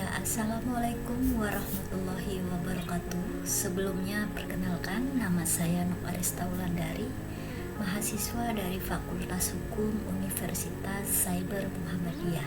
Ya, Assalamualaikum warahmatullahi wabarakatuh. Sebelumnya perkenalkan, nama saya Nuk Arista Wulandari, mahasiswa dari Fakultas Hukum Universitas Cyber Muhammadiyah.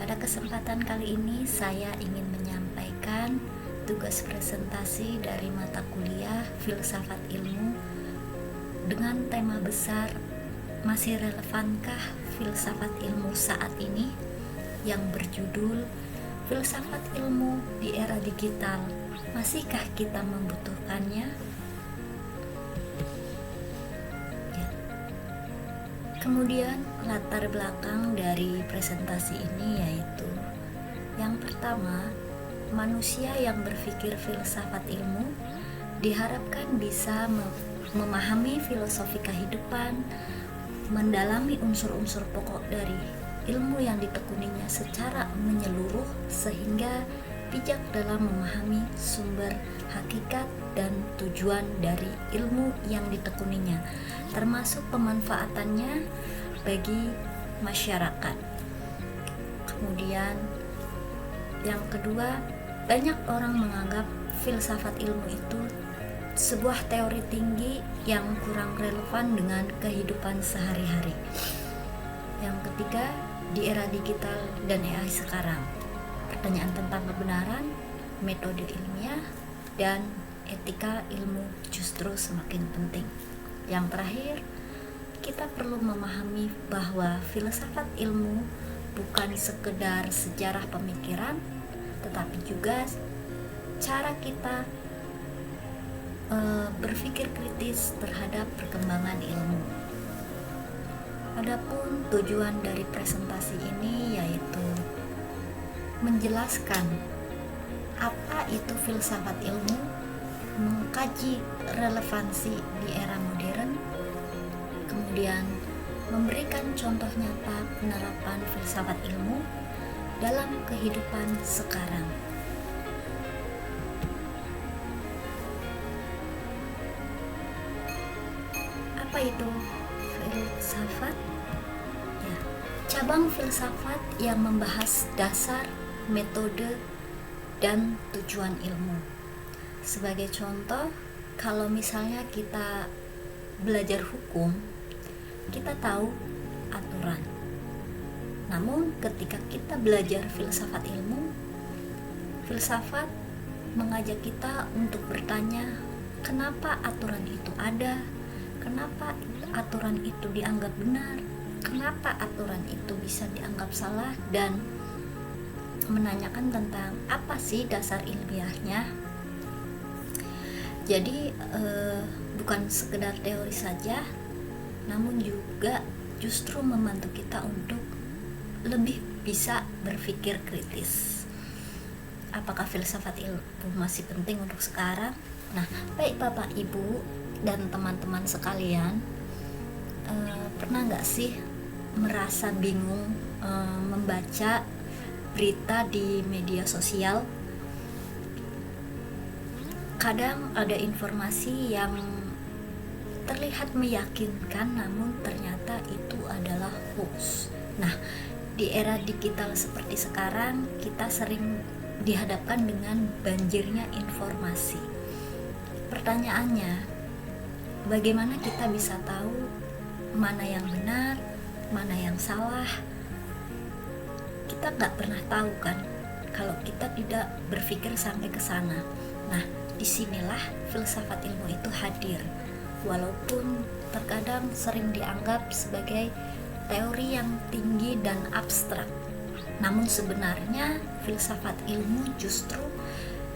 Pada kesempatan kali ini saya ingin menyampaikan tugas presentasi dari mata kuliah Filsafat Ilmu dengan tema besar "Masih relevankah filsafat ilmu saat ini?" yang berjudul "Filsafat Ilmu di Era Digital, Masihkah Kita Membutuhkannya?" Ya. Kemudian latar belakang dari presentasi ini yaitu yang pertama, manusia yang berpikir filsafat ilmu diharapkan bisa memahami filosofi kehidupan, mendalami unsur-unsur pokok dari ilmu yang ditekuninya secara menyeluruh sehingga bijak dalam memahami sumber, hakikat, dan tujuan dari ilmu yang ditekuninya, termasuk pemanfaatannya bagi masyarakat. Kemudian yang kedua, banyak orang menganggap filsafat ilmu itu sebuah teori tinggi yang kurang relevan dengan kehidupan sehari-hari. Yang ketiga, di era digital dan AI sekarang, pertanyaan tentang kebenaran, metode ilmiah, dan etika ilmu justru semakin penting. Yang terakhir, kita perlu memahami bahwa filsafat ilmu bukan sekedar sejarah pemikiran, tetapi juga cara kita berpikir kritis terhadap perkembangan ilmu. Adapun tujuan dari presentasi ini yaitu menjelaskan apa itu filsafat ilmu, mengkaji relevansi di era modern, kemudian memberikan contoh nyata penerapan filsafat ilmu dalam kehidupan sekarang. Apa itu filsafat? Ya, cabang filsafat yang membahas dasar, metode, dan tujuan ilmu. Sebagai contoh, kalau misalnya kita belajar hukum, kita tahu aturan. Namun ketika kita belajar filsafat ilmu, filsafat mengajak kita untuk bertanya, kenapa aturan itu ada? Kenapa aturan itu dianggap benar? Kenapa aturan itu bisa dianggap salah? Dan menanyakan tentang apa sih dasar ilmiahnya. Jadi bukan sekedar teori saja, namun juga justru membantu kita untuk lebih bisa berpikir kritis. Apakah filsafat ilmu masih penting untuk sekarang? Nah, baik Bapak Ibu dan teman-teman sekalian, pernah nggak sih merasa bingung membaca berita di media sosial? Kadang ada informasi yang terlihat meyakinkan, namun ternyata itu adalah hoax. Nah, di era digital seperti sekarang, kita sering dihadapkan dengan banjirnya informasi. Pertanyaannya, bagaimana kita bisa tahu mana yang benar, mana yang salah? Kita nggak pernah tahu kan, kalau kita tidak berpikir sampai ke sana. Nah, disinilah filsafat ilmu itu hadir. Walaupun terkadang sering dianggap sebagai teori yang tinggi dan abstrak, namun sebenarnya filsafat ilmu justru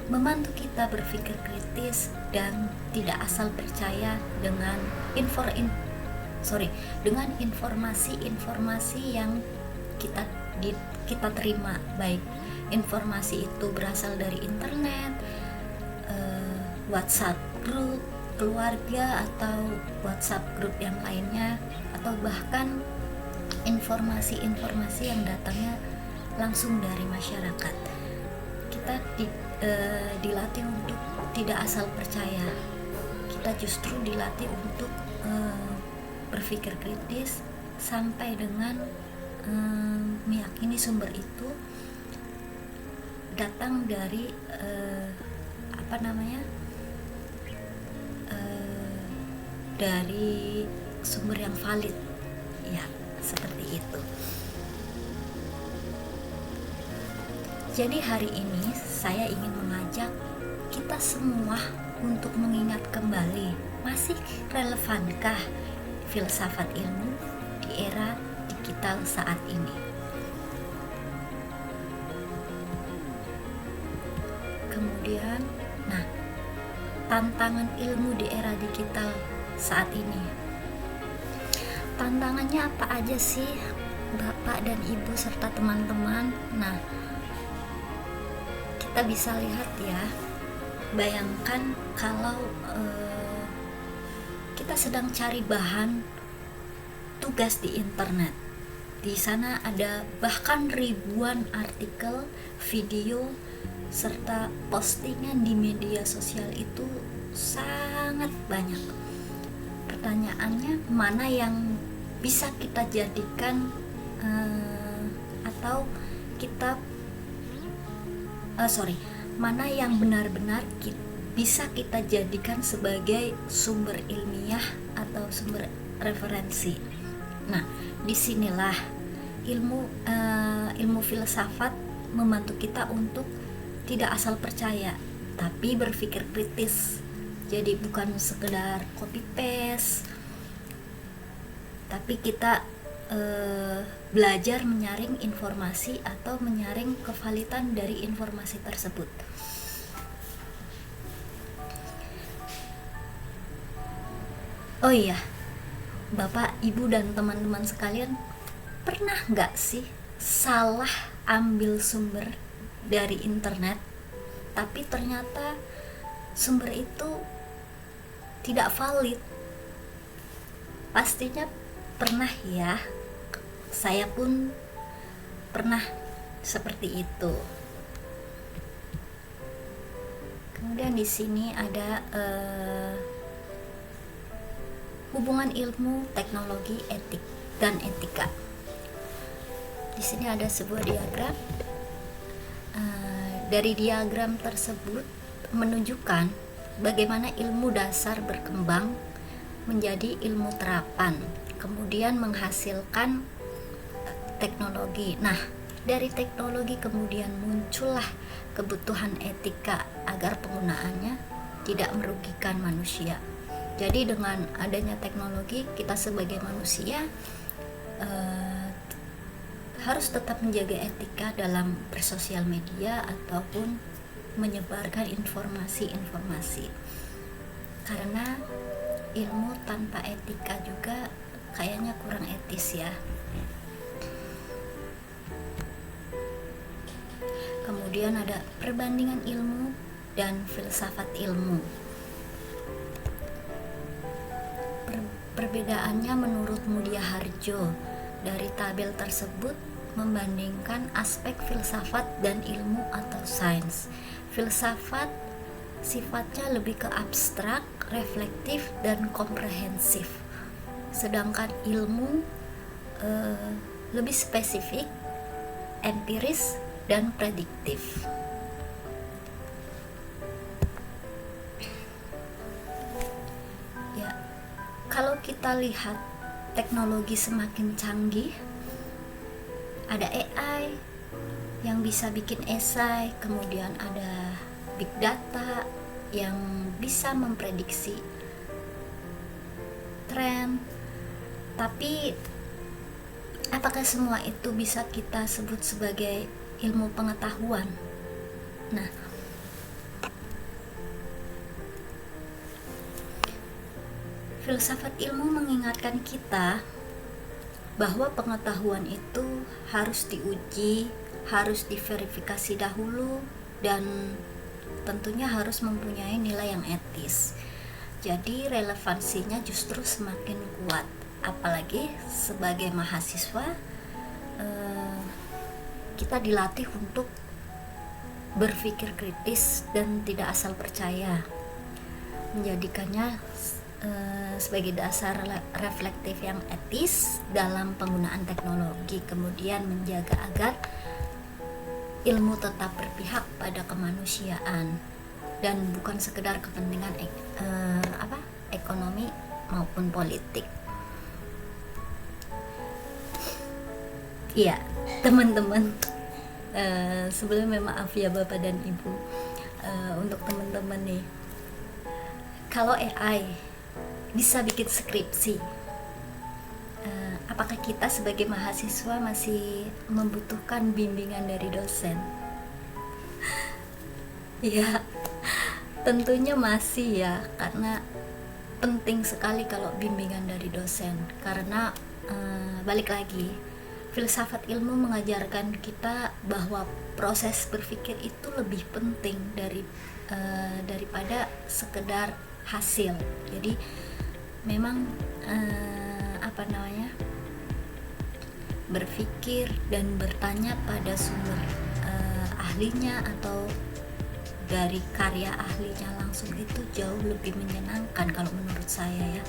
membantu kita berpikir kritis dan tidak asal percaya dengan informasi-informasi yang kita terima, baik informasi itu berasal dari internet, WhatsApp group keluarga, atau WhatsApp group yang lainnya, atau bahkan informasi-informasi yang datangnya langsung dari masyarakat. Kita dilatih untuk tidak asal percaya. Kita justru dilatih untuk berpikir kritis sampai dengan meyakini sumber itu datang dari dari sumber yang valid, ya seperti itu. Jadi hari ini saya ingin mengajak kita semua untuk mengingat kembali, masih relevankah filsafat ilmu di era digital saat ini? Kemudian, tantangan ilmu di era digital saat ini. Tantangannya apa aja sih, Bapak dan Ibu serta teman-teman? Kita bisa lihat ya, bayangkan kalau kita sedang cari bahan tugas di internet. Di sana ada bahkan ribuan artikel, video, serta postingan di media sosial itu sangat banyak. Pertanyaannya, mana yang bisa kita jadikan mana yang benar-benar bisa kita jadikan sebagai sumber ilmiah atau sumber referensi. Disinilah ilmu filsafat membantu kita untuk tidak asal percaya, tapi berpikir kritis. Jadi bukan sekedar copy paste, tapi kita belajar menyaring informasi atau menyaring kevalidan dari informasi tersebut. Oh iya, Bapak, Ibu, dan teman-teman sekalian, pernah nggak sih salah ambil sumber dari internet, tapi ternyata sumber itu tidak valid? Pastinya pernah ya, saya pun pernah seperti itu. Kemudian di sini ada hubungan ilmu, teknologi, etik, dan etika. Di sini ada sebuah diagram. Dari diagram tersebut menunjukkan bagaimana ilmu dasar berkembang menjadi ilmu terapan, kemudian menghasilkan teknologi. Dari teknologi kemudian muncullah kebutuhan etika agar penggunaannya tidak merugikan manusia. Jadi dengan adanya teknologi, kita sebagai manusia harus tetap menjaga etika dalam bersosial media ataupun menyebarkan informasi-informasi, karena ilmu tanpa etika juga kayaknya kurang etis ya. Kemudian ada perbandingan ilmu dan filsafat ilmu. Perbedaannya menurut Mudia Harjo dari tabel tersebut membandingkan aspek filsafat dan ilmu atau sains. Filsafat sifatnya lebih ke abstrak, reflektif, dan komprehensif, sedangkan ilmu lebih spesifik, empiris, dan prediktif. Ya, kalau kita lihat teknologi semakin canggih, ada AI yang bisa bikin esai, kemudian ada big data yang bisa memprediksi tren. Tapi apakah semua itu bisa kita sebut sebagai ilmu pengetahuan? Filsafat ilmu mengingatkan kita bahwa pengetahuan itu harus diuji, harus diverifikasi dahulu, dan tentunya harus mempunyai nilai yang etis. Jadi relevansinya justru semakin kuat, apalagi sebagai mahasiswa kita dilatih untuk berpikir kritis dan tidak asal percaya, menjadikannya sebagai dasar reflektif yang etis dalam penggunaan teknologi, kemudian menjaga agar ilmu tetap berpihak pada kemanusiaan dan bukan sekedar kepentingan ekonomi maupun politik. Iya, teman-teman, sebelumnya maaf ya Bapak dan Ibu, untuk teman-teman nih, kalau AI bisa bikin skripsi, apakah kita sebagai mahasiswa masih membutuhkan bimbingan dari dosen? Ya, tentunya masih ya, karena penting sekali kalau bimbingan dari dosen, karena balik lagi, filsafat ilmu mengajarkan kita bahwa proses berpikir itu lebih penting daripada sekedar hasil. Jadi memang berpikir dan bertanya pada sumber ahlinya atau dari karya ahlinya langsung itu jauh lebih menyenangkan kalau menurut saya ya,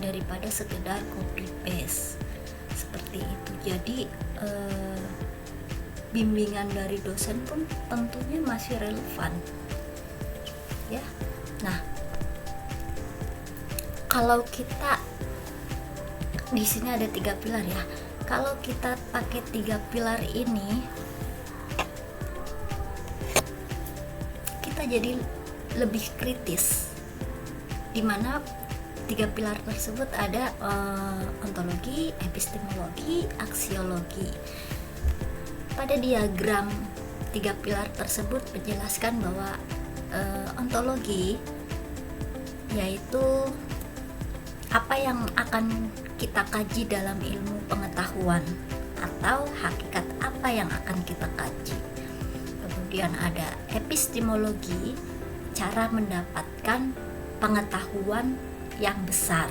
daripada sekedar copy paste seperti itu. Jadi bimbingan dari dosen pun tentunya masih relevan ya. Nah, kalau kita di sini ada 3 pilar ya, kalau kita pakai 3 pilar ini, kita jadi lebih kritis, dimana 3 pilar tersebut ada ontologi, epistemologi, aksiologi. Pada diagram 3 pilar tersebut menjelaskan bahwa ontologi yaitu apa yang akan kita kaji dalam ilmu pengetahuan atau hakikat apa yang akan kita kaji. Kemudian ada epistemologi, cara mendapatkan pengetahuan yang besar.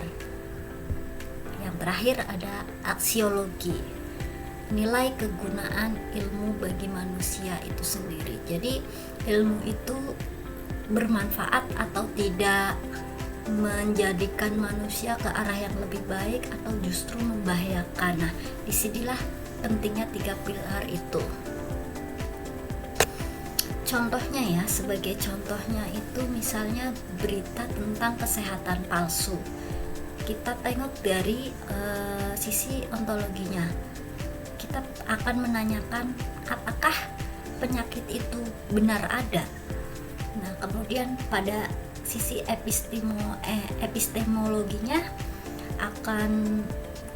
Yang terakhir ada aksiologi, nilai kegunaan ilmu bagi manusia itu sendiri. Jadi ilmu itu bermanfaat atau tidak, menjadikan manusia ke arah yang lebih baik atau justru membahayakan. Nah, disinilah pentingnya 3 pilar itu. Contohnya ya, sebagai contohnya itu misalnya berita tentang kesehatan palsu. Kita tengok dari sisi ontologinya. Kita akan menanyakan apakah penyakit itu benar ada. Nah, kemudian pada sisi epistemologinya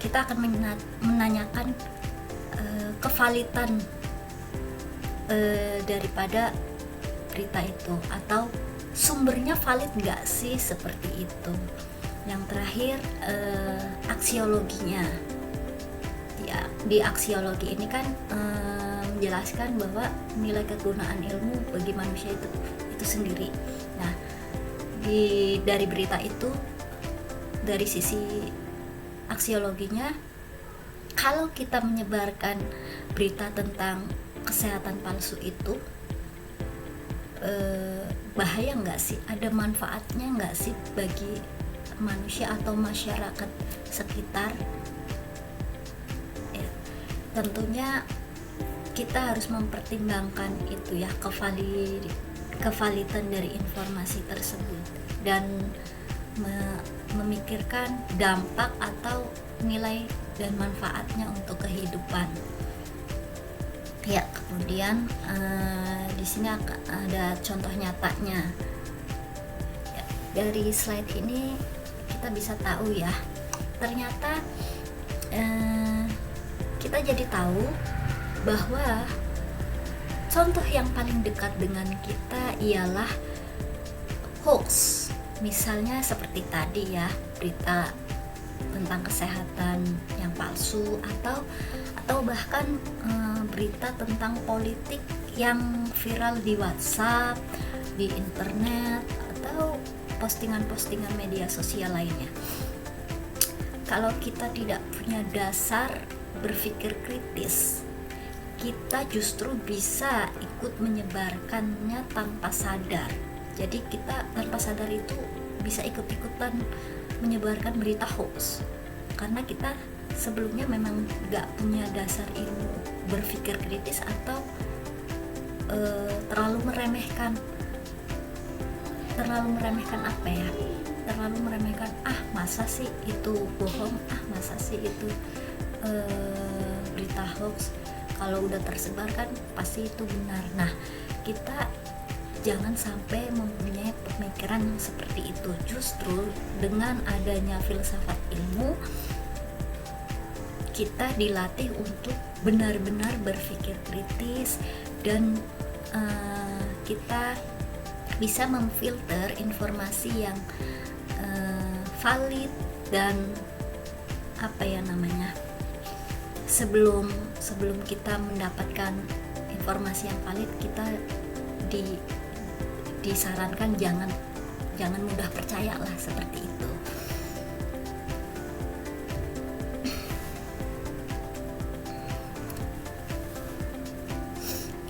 kita akan menanyakan kevalidan daripada berita itu, atau sumbernya valid nggak sih, seperti itu. Yang terakhir aksiologinya ya, di aksiologi ini kan menjelaskan bahwa nilai kegunaan ilmu bagi manusia itu sendiri. Nah, dari berita itu, dari sisi aksiologinya, kalau kita menyebarkan berita tentang kesehatan palsu itu bahaya nggak sih? Ada manfaatnya nggak sih bagi manusia atau masyarakat sekitar? Ya, tentunya kita harus mempertimbangkan itu ya, kevalidan dari informasi tersebut dan memikirkan dampak atau nilai dan manfaatnya untuk kehidupan. Ya, kemudian di sini ada contoh nyatanya. Ya, dari slide ini kita bisa tahu ya, ternyata kita jadi tahu bahwa contoh yang paling dekat dengan kita ialah hoax. Misalnya seperti tadi ya, berita tentang kesehatan yang palsu, atau bahkan berita tentang politik yang viral di WhatsApp, di internet, atau postingan-postingan media sosial lainnya. Kalau kita tidak punya dasar berpikir kritis, kita justru bisa ikut menyebarkannya tanpa sadar. Jadi kita tanpa sadar itu bisa ikut-ikutan menyebarkan berita hoax, karena kita sebelumnya memang gak punya dasar ilmu berpikir kritis atau terlalu meremehkan apa ya, terlalu meremehkan, masa sih itu bohong, masa sih itu berita hoax, kalau udah tersebar kan pasti itu benar. Nah, kita jangan sampai mempunyai pemikiran yang seperti itu. Justru dengan adanya filsafat ilmu, kita dilatih untuk benar-benar berpikir kritis, dan kita bisa memfilter informasi yang valid, dan sebelum kita mendapatkan informasi yang valid, kita disarankan jangan mudah percaya lah, seperti itu.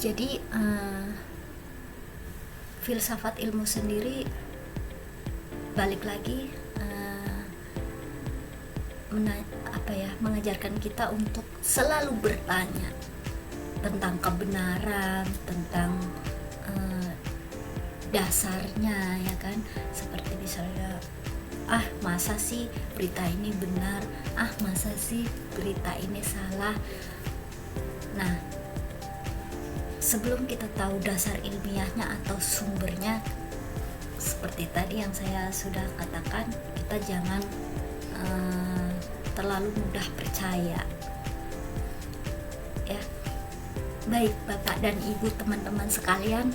Jadi filsafat ilmu sendiri balik lagi mengajarkan kita untuk selalu bertanya tentang kebenaran, tentang dasarnya, ya kan. Seperti misalnya, masa sih berita ini benar, masa sih berita ini salah. Nah, sebelum kita tahu dasar ilmiahnya atau sumbernya, seperti tadi yang saya sudah katakan, kita jangan terlalu mudah percaya, ya. Baik Bapak dan Ibu, teman-teman sekalian,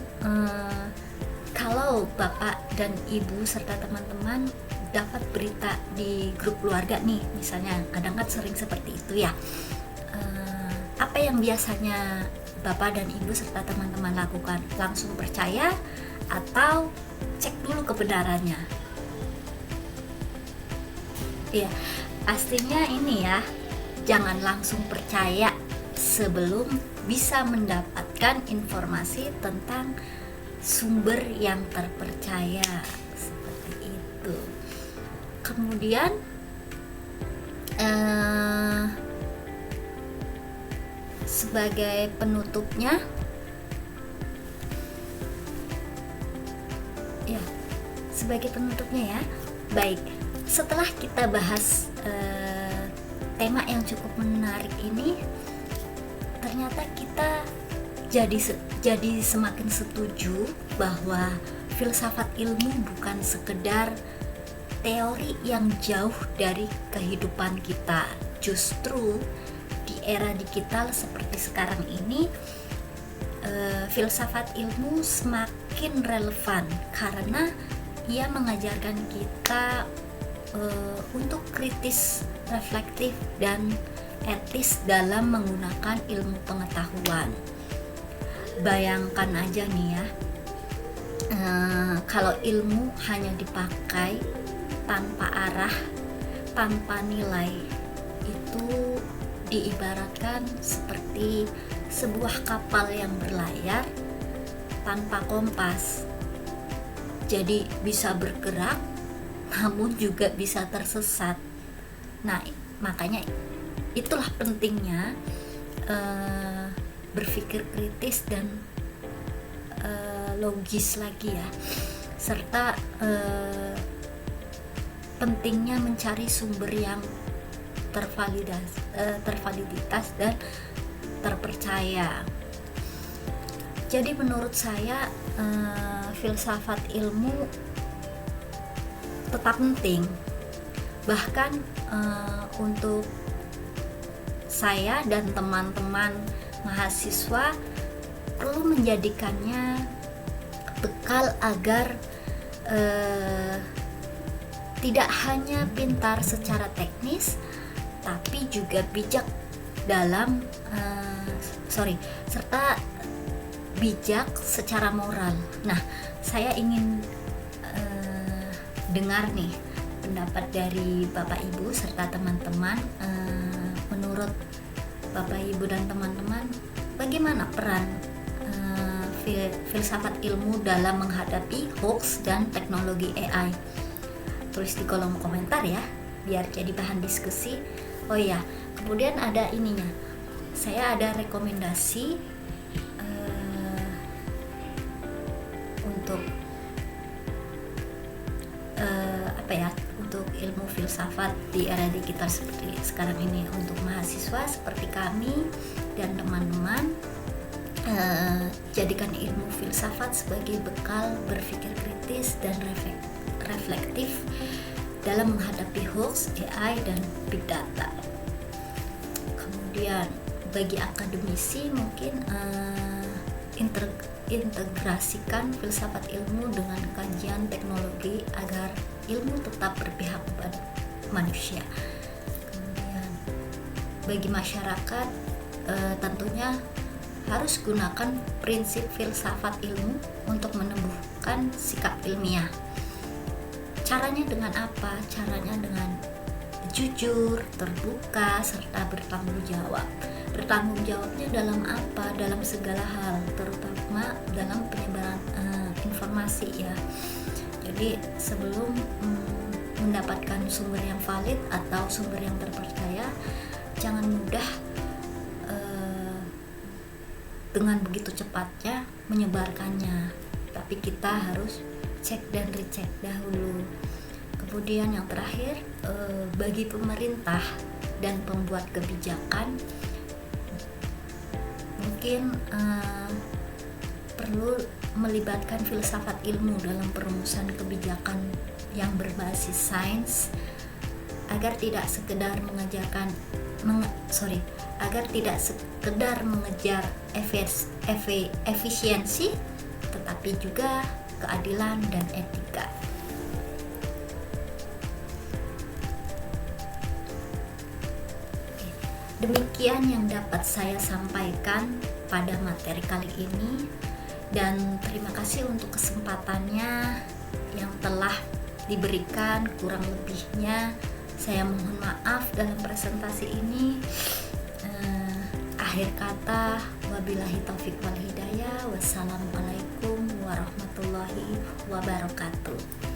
kalau Bapak dan Ibu serta teman-teman dapat berita di grup keluarga nih, misalnya, kadang kan sering seperti itu ya, apa yang biasanya Bapak dan Ibu serta teman-teman lakukan? Langsung percaya atau cek dulu kebenarannya? Ya, pastinya ini ya, jangan langsung percaya sebelum bisa mendapatkan informasi tentang sumber yang terpercaya, seperti itu. Kemudian sebagai penutupnya, ya, baik, setelah kita bahas tema yang cukup menarik ini, ternyata kita jadi semakin setuju bahwa filsafat ilmu bukan sekedar teori yang jauh dari kehidupan kita. Justru di era digital seperti sekarang ini, filsafat ilmu semakin relevan karena ia mengajarkan kita untuk kritis, reflektif, dan etis dalam menggunakan ilmu pengetahuan. Bayangkan aja nih ya, kalau ilmu hanya dipakai tanpa arah, tanpa nilai, itu diibaratkan seperti sebuah kapal yang berlayar tanpa kompas. Jadi bisa bergerak, namun juga bisa tersesat. Nah, makanya itulah pentingnya berpikir kritis dan logis lagi ya, serta pentingnya mencari sumber yang tervaliditas dan terpercaya. Jadi menurut saya filsafat ilmu tetap penting, bahkan untuk saya dan teman-teman mahasiswa perlu menjadikannya bekal agar tidak hanya pintar secara teknis, tapi juga bijak dalam serta bijak secara moral. Nah, saya ingin dengar nih pendapat dari Bapak Ibu serta teman-teman. Menurut Bapak Ibu dan teman-teman, bagaimana peran filsafat ilmu dalam menghadapi hoax dan teknologi AI? Tulis di kolom komentar ya, biar jadi bahan diskusi. Oh ya, kemudian ada ininya, saya ada rekomendasi untuk untuk ilmu filsafat di era digital seperti sekarang ini, untuk mahasiswa seperti kami dan teman-teman. Jadikan ilmu filsafat sebagai bekal berpikir kritis dan reflektif dalam menghadapi hoax, AI, dan big data. Kemudian bagi akademisi mungkin integrasikan filsafat ilmu dengan kajian teknologi agar ilmu tetap berpihak pada manusia. Kemudian bagi masyarakat tentunya harus gunakan prinsip filsafat ilmu untuk menumbuhkan sikap ilmiah. Caranya dengan apa? Caranya dengan jujur, terbuka, serta bertanggung jawab. Bertanggung jawabnya dalam apa? Dalam segala hal, terutama dalam penyebaran informasi ya. Jadi sebelum mendapatkan sumber yang valid atau sumber yang terpercaya, jangan mudah dengan begitu cepatnya menyebarkannya, tapi kita harus cek dan recheck dahulu. Kemudian yang terakhir, bagi pemerintah dan pembuat kebijakan mungkin perlu melibatkan filsafat ilmu dalam perumusan kebijakan yang berbasis sains, agar tidak sekedar mengejar efisiensi, tetapi juga keadilan dan etika. Demikian yang dapat saya sampaikan pada materi kali ini, dan terima kasih untuk kesempatannya yang telah diberikan. Kurang lebihnya saya mohon maaf dalam presentasi ini. Akhir kata, wabillahi taufiq wal hidayah. Wassalamualaikum warahmatullahi wabarakatuh.